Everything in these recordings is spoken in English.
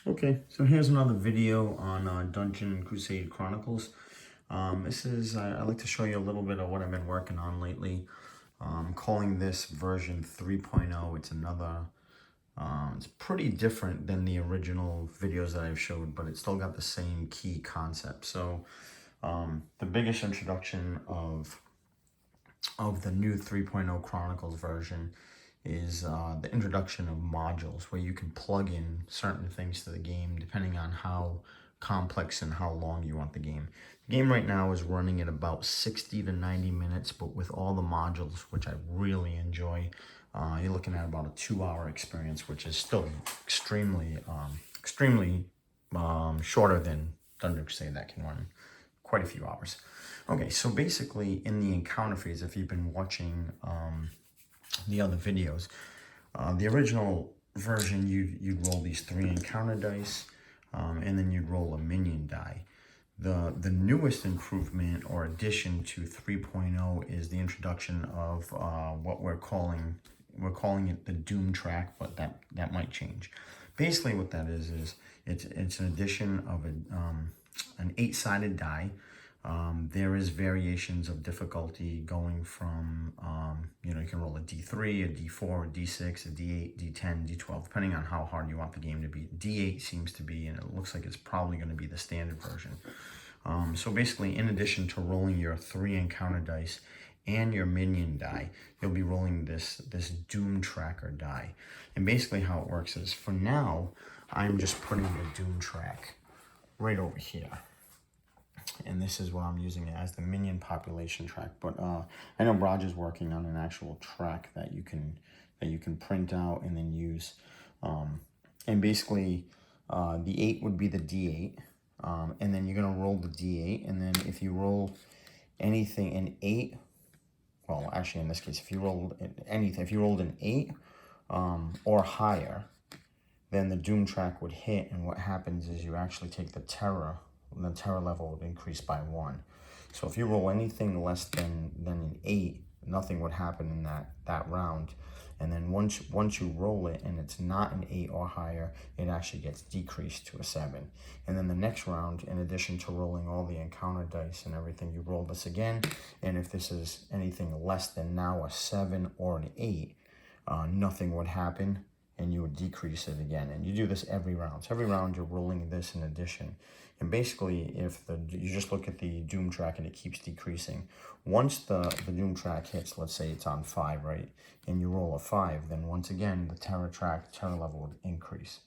Okay, so here's another video on Dungeon and Crusade Chronicles. I like to show you a little bit of what I've been working on lately. Calling this version 3.0. It's it's pretty different than the original videos that I've showed, but it's still got the same key concept. So the biggest introduction of the new 3.0 Chronicles version is the introduction of modules where you can plug in certain things to the game depending on how complex and how long you want the game. The game right now is running at about 60 to 90 minutes, but with all the modules, which I really enjoy, you're looking at about a 2-hour experience, which is still extremely shorter than Thunder Crusade that can run quite a few hours. Okay, so basically in the encounter phase, if you've been watching the other videos, the original version, you'd roll these 3 encounter dice, and then you'd roll a minion die. The newest improvement or addition to 3.0 is the introduction of what we're calling it the Doom track, but that might change. Basically, what that is it's an addition of an 8-sided die. There is variations of difficulty going from, you can roll a D3, a D4, a D6, a D8, D10, D12, depending on how hard you want the game to be. D8 seems to be, and it looks like it's probably going to be the standard version. So basically, in addition to rolling your 3 encounter dice and your minion die, you'll be rolling this Doom tracker die. And basically how it works is, for now, I'm just putting the Doom track right over here. And this is what I'm using it as the minion population track. But I know Roger's working on an actual track that you can print out and then use. And basically, the 8 would be the D8, and then you're gonna roll the D8. And then if you roll anything in 8, well, actually in this case, if you rolled anything, if you rolled an 8 or higher, then the Doom track would hit. And what happens is you actually take the terror level would increase by 1. So if you roll anything less than an 8, nothing would happen in that round. And then once you roll it and it's not an 8 or higher, it actually gets decreased to a 7. And then the next round, in addition to rolling all the encounter dice and everything, you roll this again. And if this is anything less than now a 7 or an 8, nothing would happen, and you would decrease it again. And you do this every round. So every round you're rolling this in addition. And basically, if you just look at the Doom track and it keeps decreasing. Once the Doom track hits, let's say it's on 5, right? And you roll a 5, then once again, the terror level would increase.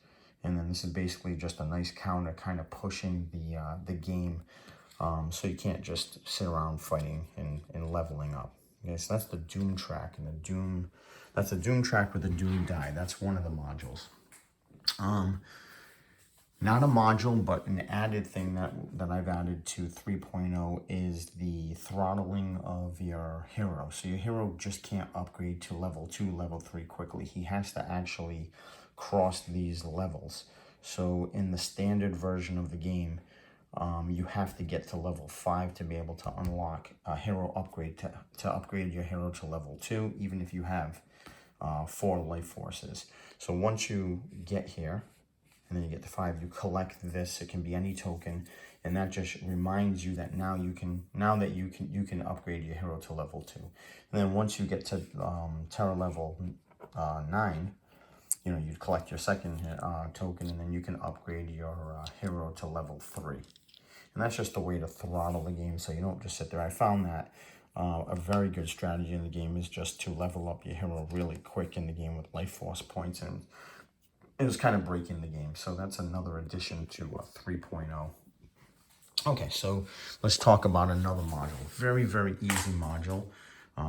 And then this is basically just a nice counter, kind of pushing the game, so you can't just sit around fighting and leveling up. Okay, so that's the Doom track, and that's the Doom track with the Doom die. That's one of the modules. Not a module, but an added thing that I've added to 3.0 is the throttling of your hero. So your hero just can't upgrade to level 2, level 3 quickly. He has to actually cross these levels. So in the standard version of the game, you have to get to level 5 to be able to unlock a hero upgrade, to upgrade your hero to level 2, even if you have 4 life forces. So once you get here, and then you get to 5, you collect this. It can be any token, and that just reminds you that now you can upgrade your hero to level 2. And then once you get to terror level 9, you collect your second token, and then you can upgrade your hero to level 3. And that's just a way to throttle the game, so you don't just sit there. I found that a very good strategy in the game is just to level up your hero really quick in the game with life force points, and it was kind of breaking the game. So that's another addition to 3.0. Okay, so let's talk about another module. Very, very easy module,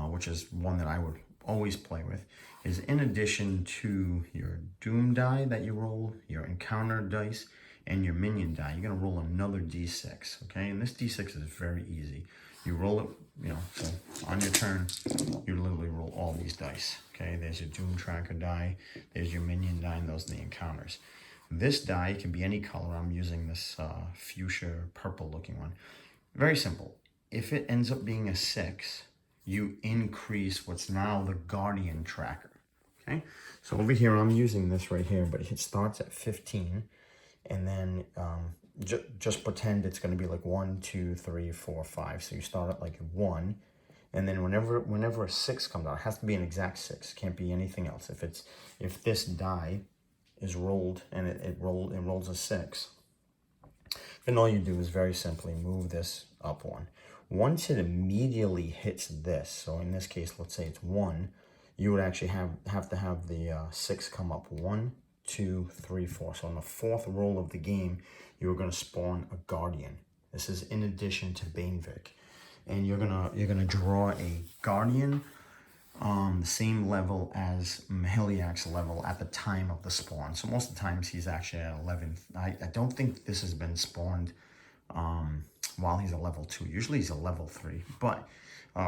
which is one that I would always play with, is in addition to your Doom die that you roll, your encounter dice, and your minion die, you're going to roll another D6, okay? And this D6 is very easy. You roll it, so on your turn, you literally roll all these dice, okay? There's your Doom tracker die, there's your minion die, and those are the encounters. This die can be any color. I'm using this fuchsia purple looking one. Very simple. If it ends up being a 6, you increase what's now the Guardian tracker, okay? So over here, I'm using this right here, but it starts at 15. and then just pretend it's going to be like 1, 2, 3, 4, 5. So you start at like 1, and then whenever a 6 comes out, it has to be an exact 6. Can't be anything else. If this die is rolled and it rolls a 6, then all you do is very simply move this up 1. Once it immediately hits this, so in this case, let's say it's 1, you would actually have to have the 6 come up 1, 2, 3, 4. So on the 4th roll of the game, you're going to spawn a Guardian. This is in addition to Banevic, and you're gonna draw a Guardian the same level as Mahiliak's level at the time of the spawn. So most of the times he's actually at 11. I don't think this has been spawned while he's a level 2. Usually he's a level 3. But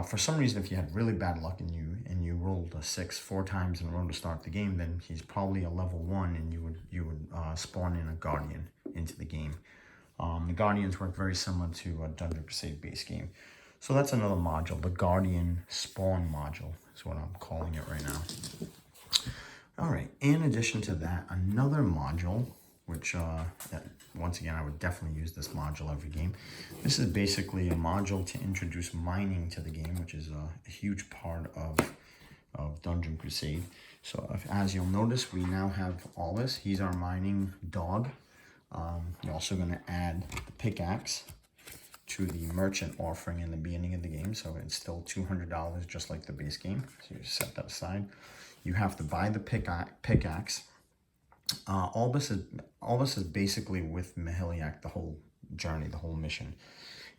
for some reason, if you had really bad luck and you rolled a 6 4 times in a row to start the game, then he's probably a level 1, and you would spawn in a Guardian into the game. The Guardians work very similar to a Dungeon Crusade base game. So that's another module, the Guardian Spawn module is what I'm calling it right now. All right, in addition to that, another module, which once again, I would definitely use this module every game. This is basically a module to introduce mining to the game, which is a huge part of Dungeon Crusade. So as you'll notice, we now have all this. He's our mining dog. You're also going to add the pickaxe to the merchant offering in the beginning of the game, so it's still $200 just like the base game. So you set that aside. You have to buy the pickaxe. All this is basically with Mahiliak, the whole journey, the whole mission.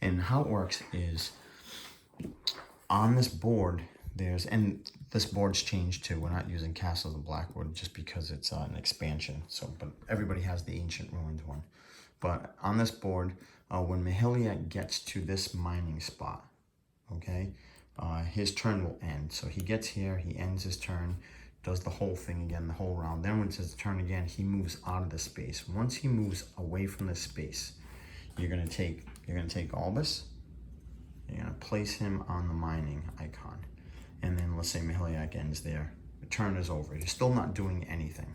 And how it works is on this board, and this board's changed too. We're not using Castles of Blackwood just because it's an expansion. So, but everybody has the Ancient Ruins one. But on this board, when Mahiliak gets to this mining spot, okay, his turn will end. So he gets here, he ends his turn, does the whole thing again, the whole round. Then when it's his turn again, he moves out of the space. Once he moves away from the space, you're gonna take Albus, you're gonna place him on the mining icon. And then let's say Mahiliak ends there. The turn is over. You're still not doing anything.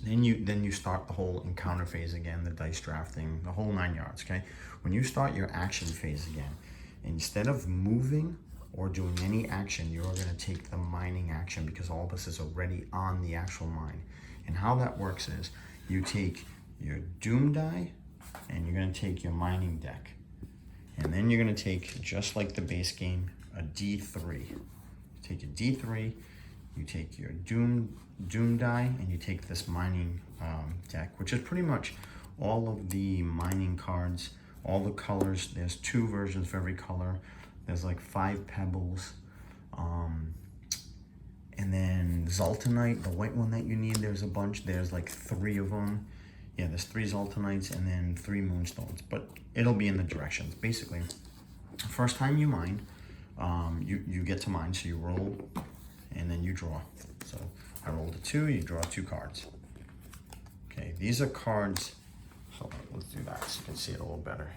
Then you start the whole encounter phase again, the dice drafting, the whole 9 yards, okay? When you start your action phase again, instead of moving or doing any action, you're gonna take the mining action because all this is already on the actual mine. And how that works is you take your Doom die and you're gonna take your mining deck. And then you're gonna take, just like the base game, a D3. You take a D3, you take your Doom die, and you take this mining deck, which is pretty much all of the mining cards, all the colors. There's 2 versions for every color. There's like 5 pebbles. And then Zoltanite, the white one that you need, there's a bunch. There's like 3 of them. Yeah, there's 3 Zoltanites and then 3 Moonstones, but it'll be in the directions. Basically, first time you mine, you get to mine, so you roll and then you draw. So I rolled a 2, you draw 2 cards. Okay, these are cards, so let's do that so you can see it a little better.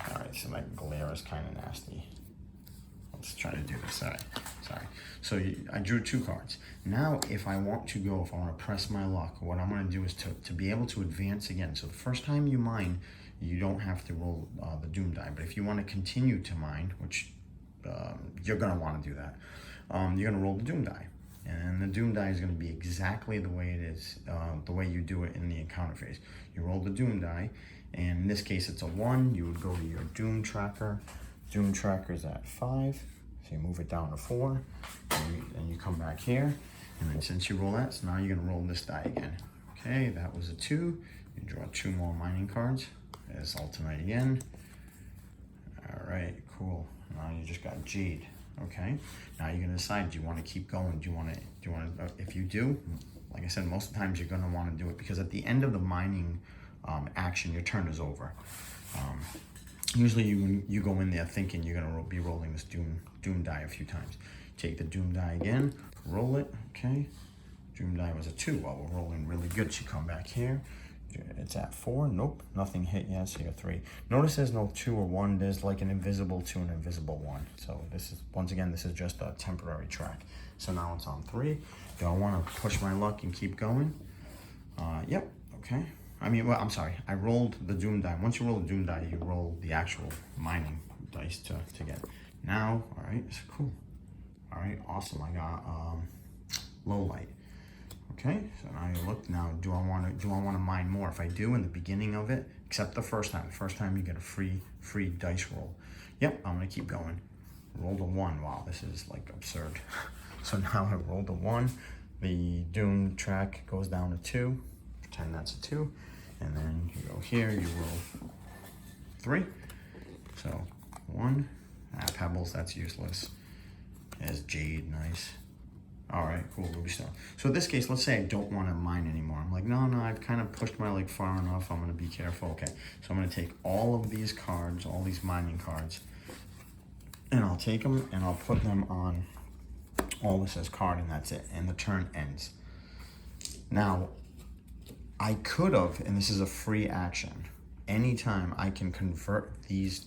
All right, so my glare is kind of nasty. Let's try to do this. All right, sorry. So I drew 2 cards. Now, if I want to press my luck, what I'm gonna do is to be able to advance again. So the first time you mine, you don't have to roll the Doom die, but if you wanna continue to mine, which you're gonna wanna do that, you're gonna roll the Doom die. And the Doom die is gonna be exactly the way it is, the way you do it in the encounter phase. You roll the Doom die, and in this case it's a 1, you would go to your Doom tracker. Doom tracker is at 5, so you move it down to 4, and you come back here, and then since you roll that, so now you're gonna roll this die again. Okay, that was a 2, you draw 2 more mining cards. There's Ultimate again. All right, cool. Now you just got Jade. Okay, now you're gonna decide, do you want to keep going? Do you want to, if you do, like I said, most of the times you're gonna want to do it because at the end of the mining action, your turn is over. Usually you go in there thinking you're gonna be rolling this Doom die a few times. Take the Doom die again, roll it, okay. Doom die was a 2, well, we're rolling really good. So you come back here, it's at 4, nope, nothing hit yet, so you're 3. Notice there's no 2 or 1, there's like an invisible 2 and invisible 1. So this is, once again, this is just a temporary track. So now it's on 3. Do I wanna push my luck and keep going? Yep, okay. I mean, well, I'm sorry. I rolled the Doom die. Once you roll the Doom die, you roll the actual mining dice to get. Now, all right, it's cool. All right, awesome. I got low light. Okay, so now you look. Now, do I want to mine more? If I do in the beginning of it, except the first time. The first time you get a free dice roll. Yep, I'm gonna keep going. Roll the 1. Wow, this is like absurd. So now I rolled the 1. The Doom track goes down to 2. Pretend that's a 2. And then you go here, you roll 3. So 1. Pebbles, that's useless. There's jade, nice. All right, cool, ruby stone. So in this case, let's say I don't want to mine anymore. I'm like, no, I've kind of pushed my leg far enough. I'm gonna be careful. Okay, so I'm gonna take all of these cards, all these mining cards, and I'll take them and I'll put them on all this as card, and that's it. And the turn ends. Now, I could have, and this is a free action, anytime I can convert these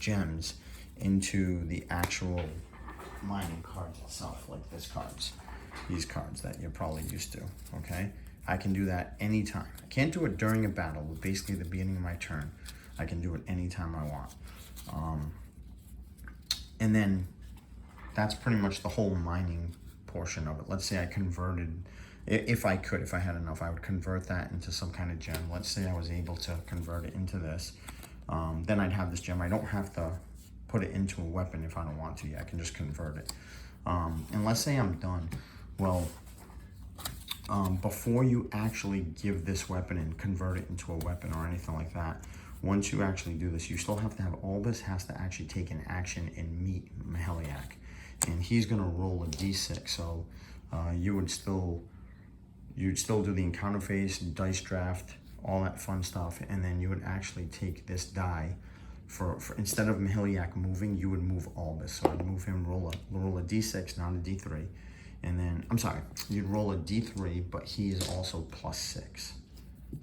gems into the actual mining cards itself, like these cards that you're probably used to, okay? I can do that anytime. I can't do it during a battle, but basically the beginning of my turn, I can do it anytime I want. And then that's pretty much the whole mining portion of it. Let's say I converted, if I had enough, I would convert that into some kind of gem. Let's say I was able to convert it into this. Then I'd have this gem. I don't have to put it into a weapon if I don't want to. Yeah, I can just convert it. And let's say I'm done. Well, before you actually give this weapon and convert it into a weapon or anything like that, once you actually do this, you still have to have, Albus has to actually take an action and meet Maheliak. And he's gonna roll a d6, so you'd still do the encounter phase, dice draft, all that fun stuff, and then you would actually take this die for instead of Maheliak moving, you would move Albus. So I'd move him, roll a d6, not a d3, and then I'm sorry, you'd roll a d3, but he is also +6.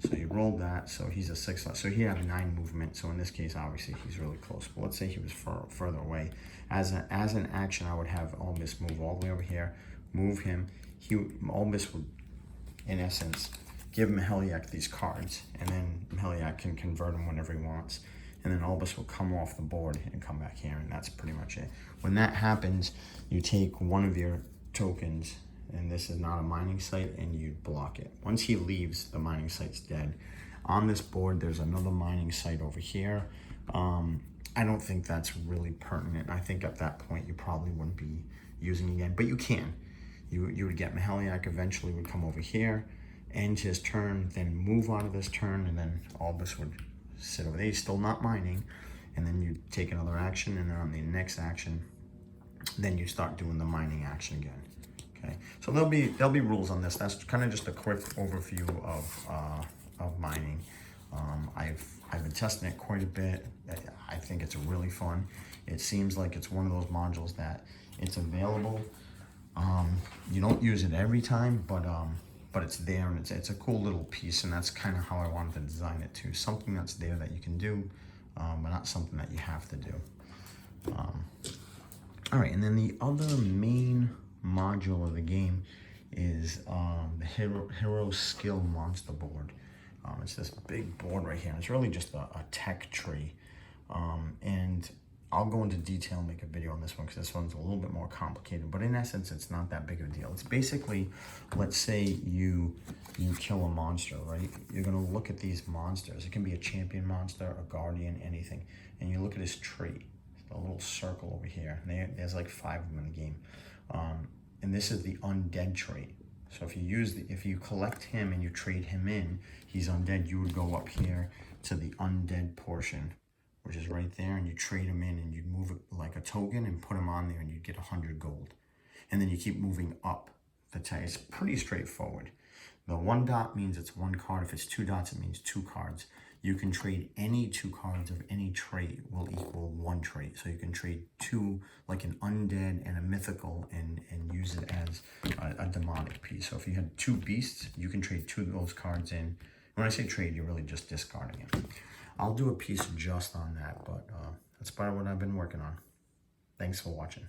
So you rolled that, so he's a 6. So he had 9 movement. So in this case, obviously he's really close. But let's say he was further away. As an action, I would have Albus move all the way over here, move him. Albus would, in essence, give Maheliak these cards, and then Maheliak can convert them whenever he wants. And then Albus will come off the board and come back here, and that's pretty much it. When that happens, you take one of your tokens, and this is not a mining site, and you block it. Once he leaves, the mining site's dead. On this board, there's another mining site over here. I don't think that's really pertinent. I think at that point, you probably wouldn't be using it again, but you can. You would get Maheliak eventually would come over here, end his turn, then move out of this turn, and then Albus would sit over there. He's still not mining, and then you take another action, and then on the next action, then you start doing the mining action again. Okay, so there'll be rules on this. That's kind of just a quick overview of mining. I've been testing it quite a bit. I think it's really fun. It seems like it's one of those modules that it's available. You don't use it every time, but it's there, and it's a cool little piece, and that's kind of how I wanted to design it too. Something that's there that you can do, but not something that you have to do. All right, and then the other main module of the game is the hero skill monster board. It's this big board right here, and it's really just a tech tree. And I'll go into detail and make a video on this one because this one's a little bit more complicated, but in essence, it's not that big of a deal. It's basically, let's say you kill a monster, right? You're gonna look at these monsters. It can be a champion monster, a guardian, anything. And you look at his tree, a little circle over here. And there's like 5 of them in the game. And this is the undead trait. So if you collect him and you trade him in, he's undead, you would go up here to the undead portion, which is right there, and you trade him in, and you'd move it like a token and put him on there, and you'd get 100 gold. And then you keep moving up the tag. It's pretty straightforward. The 1 dot means it's 1 card. If it's 2 dots, it means 2 cards. You can trade any 2 cards of any trait will equal 1 trait. So you can trade 2, like an undead and a mythical, and use it as a demonic piece. So if you had 2 beasts, you can trade 2 of those cards in. When I say trade, you're really just discarding it. I'll do a piece just on that, but that's about what I've been working on. Thanks for watching.